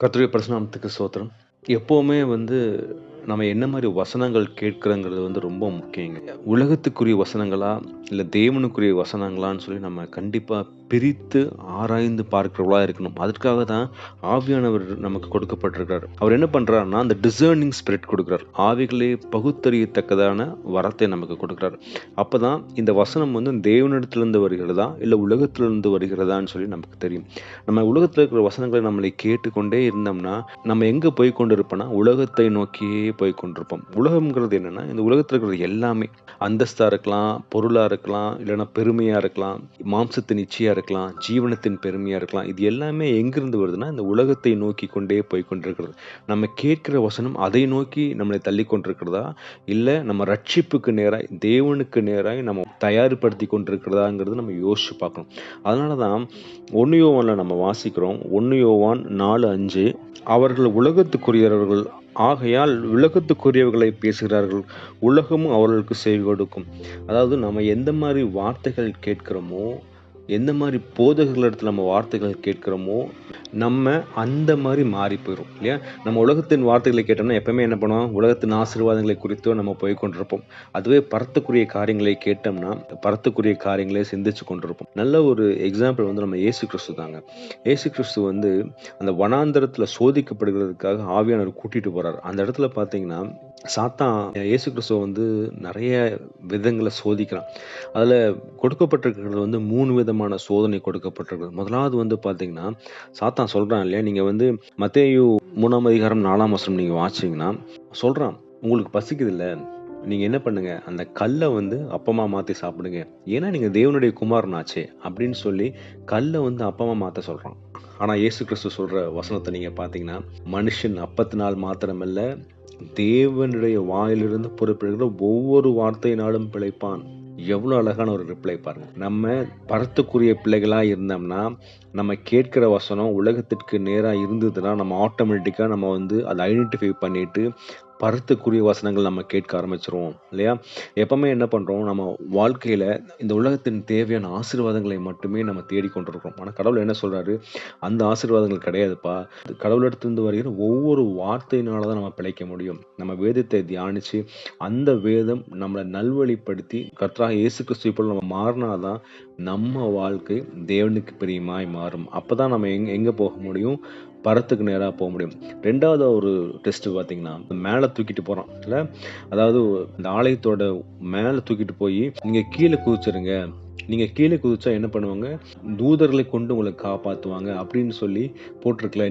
கர்த்தருடைய பரிசுநாமத்துக்கு ஸ்தோத்திரம். எப்பவுமே நம்ம என்ன மாரி வசனங்கள் கேட்கிறோங்கிறது ரொம்ப முக்கியங்க. உலகத்துக்குரிய வசனங்களா, இல்ல தேவனுக்குரிய வசனங்களான்னு சொல்லி நம்ம கண்டிப்பா பிரித்து ஆராய்ந்து பார்க்கிறவர்களா இருக்கணும். அதற்காக தான் ஆவியானவர் நமக்கு கொடுக்கப்பட்டிருக்கிறார். அவர் என்ன பண்றாருன்னா, அந்த டிசர்னிங் ஸ்பிரிட் குடுக்கிறார். ஆவிகளை பகுத்தறியத்தக்கதான வரத்தை நமக்கு கொடுக்கிறார். அப்பதான் இந்த வசனம் தேவனிடத்திலிருந்து வருகிறதா, இல்ல உலகத்திலிருந்து வருகிறதான்னு சொல்லி நமக்கு தெரியும். நம்ம உலகத்துல இருக்கிற வசனங்களை நம்மளை கேட்டுக்கொண்டே இருந்தோம்னா, நம்ம எங்க போய் கொண்டிருப்போம்னா, உலகத்தை நோக்கியே போய் கொண்டிருப்போம். உலகம்ங்கிறது என்னன்னா, இந்த உலகத்துல இருக்கிறது எல்லாமே. அந்தஸ்தா இருக்கலாம், பொருளா இருக்கலாம், இல்லன்னா பெருமையா இருக்கலாம், மாம்சத்தின் இச்சையா இருக்கலாம், ஜீவனத்தின் பெருமையா இருக்கலாம். இது எல்லாமே எங்கிருந்து வருதுன்னா, இந்த உலகத்தை நோக்கி கொண்டே போய் கொண்டிருக்கிறது. நம்ம கேட்கிற வசனம் அதை நோக்கி நம்மளை தள்ளிக் கொண்டிருக்கிறதா, இல்ல நம்ம ரட்சிப்புக்கு நேராய், தேவனுக்கு நேராய் நம்ம தயார்படுத்தி கொண்டிருக்கிறதாங்கிறது நம்ம யோசிச்சு பார்க்கணும். அதனால தான் 1 யோவான்ல நம்ம வாசிக்கிறோம். 1 யோவான் 4:5 அவர்கள் உலகத்துக்குரியவர்கள் ஆகையால் உலகத்துக்குரியவர்களை பேசுகிறார்கள். உலகமும் அவர்களுக்கு செவி கொடுக்கும். அதாவது நம்ம எந்த மாரி வார்த்தைகள் கேட்கிறோமோ, எந்த மாரி போதகர்களிடத்துல நம்ம வார்த்தைகள் கேட்கிறோமோ, நம்ம அந்த மாரி மாறி போயிரும். இல்லையா? நம்ம உலகத்தின் வார்த்தைகளை கேட்டோம்னா, எப்பவுமே என்ன பண்ணுவோம்? உலகத்தின் ஆசீர்வாதங்களை குறித்தோ நம்ம போய் கொண்டிருப்போம். அதுவே பரத்துக்குரிய காரியங்களை கேட்டோம்னா, பரத்துக்குரிய காரியங்களே சிந்திச்சு கொண்டிருப்போம். நல்ல ஒரு எக்ஸாம்பிள் நம்ம இயேசு கிறிஸ்து தாங்க. இயேசு கிறிஸ்து அந்த வனாந்தரத்துல சோதிக்கப்படுகிறதுக்காக ஆவியானவர் கூட்டிட்டு போறாரு. அந்த இடத்துல பார்த்தீங்கன்னா, சாத்தான் இயேசு கிறிஸ்துவ நெறைய விதங்கள்ல சோதிக்கிறான். அதுல கொடுக்கப்பட்டிருக்கிறது 3 விதமான சோதனை கொடுக்கப்பட்டிருக்கிறது. முதலாவது பார்த்தீங்கன்னா, சாத்தான் சொல்றான் இல்லையா? நீங்க மத்தேயு 3ஆம் அதிகாரம் 4ஆம் வசனம் நீங்க வாசிச்சீங்கன்னா, சொல்றான். உங்களுக்கு பசிக்குதுல்ல, நீங்க என்ன பண்ணுங்க, அந்த கல்ல அப்பமா மாத்தி சாப்பிடுங்க. ஏன்னா நீங்க தேவனுடைய குமாரனாச்சே அப்படின்னு சொல்லி கல்ல அப்பமா மாத்த சொல்றான். ஆனா இயேசு கிறிஸ்து சொல்ற வசனத்த நீங்க பார்த்தீங்கன்னா, மனுஷன் அப்பத்தினால் மாத்திரமல்ல, தேவனுடைய வாயிலிருந்து புறப்படுகிற ஒவ்வொரு வார்த்தையினாலும் பிழைப்பான். எவ்வளோ அழகான ஒரு ரிப்ளை பாருங்க. நம்ம பரத்துக்குரிய பிள்ளைகளா இருந்தோம்னா, நம்ம கேட்கிற வசனம் உலகத்திற்கு நேரா இருந்ததுன்னா, நம்ம ஆட்டோமேட்டிக்கா நம்ம அத ஐடென்டிஃபை பண்ணிட்டு, பரத்துக்குரிய வசனங்கள் நம்ம கேட்க ஆரம்பிச்சுருவோம். இல்லையா? எப்பவுமே என்ன பண்றோம், நம்ம வாழ்க்கையில இந்த உலகத்தின் தேவையான ஆசீர்வாதங்களை மட்டுமே நம்ம தேடிக்கொண்டிருக்கிறோம். ஆனா கடவுள் என்ன சொல்றாரு? அந்த ஆசீர்வாதங்கள் கிடையாதுப்பா. கடவுளிடத்திலிருந்து வருகிற ஒவ்வொரு வார்த்தையினால தான் நம்ம பிழைக்க முடியும். நம்ம வேதத்தை தியானிச்சு, அந்த வேதம் நம்மள நல்வழிப்படுத்தி, கர்த்தராகிய இயேசு கிறிஸ்துவை போல நம்ம மாறினா தான், நம்ம வாழ்க்கை தேவனுக்கு பிரியமாய் மாறும். அப்பதான் நம்ம எங்க போக முடியும்? பரத்துக்கு நேரா போ முடியும். 2வது ஒரு டெஸ்ட் பார்த்தீங்கன்னா, மேல தூக்கிட்டு போறான் இல்ல. அதாவது இந்த ஆலயத்தோட மேல தூக்கிட்டு போயி, நீங்க கீழ குதிச்சிருங்க. நீங்க கீழ குதிச்சா என்ன பண்ணுவாங்க? தூதர்களை கொண்டு உங்கள காப்பாத்துவாங்க அப்படின்னு சொல்லி போட்டிருக்குல்ல.